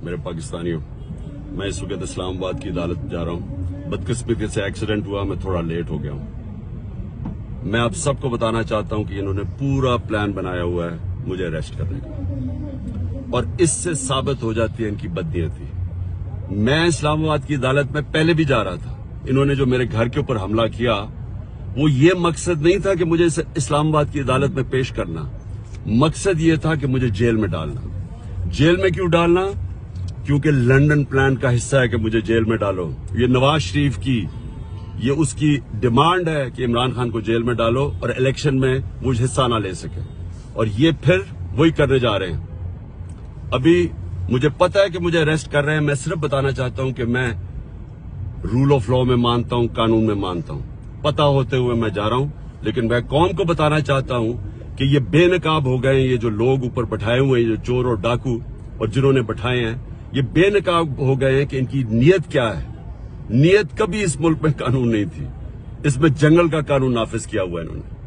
मेरे पाकिस्तानियों, मैं इस वक्त इस्लामाबाद की अदालत जा रहा हूँ। बदकिस्मती से एक्सीडेंट हुआ, मैं थोड़ा लेट हो गया हूँ। मैं आप सबको बताना चाहता हूँ कि इन्होंने पूरा प्लान बनाया हुआ है मुझे अरेस्ट करने का, और इससे साबित हो जाती है इनकी बदनीयती। मैं इस्लामाबाद की अदालत में पहले भी जा रहा था। इन्होंने जो मेरे घर के ऊपर हमला किया, वो ये मकसद नहीं था कि मुझे इस्लामाबाद की अदालत में पेश करना। मकसद ये था कि मुझे जेल में डालना। जेल में क्यों डालना? क्योंकि लंदन प्लान का हिस्सा है कि मुझे जेल में डालो। ये नवाज शरीफ की, ये उसकी डिमांड है कि इमरान खान को जेल में डालो और इलेक्शन में वो हिस्सा ना ले सके, और ये फिर वही करने जा रहे हैं। अभी मुझे पता है कि मुझे अरेस्ट कर रहे हैं। मैं सिर्फ बताना चाहता हूं कि मैं रूल ऑफ लॉ में मानता हूं, कानून में मानता हूं। पता होते हुए मैं जा रहा हूं, लेकिन मैं कौम को बताना चाहता हूं कि ये बेनकाब हो गए हैं। ये जो लोग ऊपर बैठाए हुए हैं, जो चोर और डाकू और जिन्होंने बैठाए हैं, ये बेनकाब हो गए हैं कि इनकी नीयत क्या है। नीयत कभी इस मुल्क में कानून नहीं थी। इसमें जंगल का कानून नाफिज किया हुआ है इन्होंने।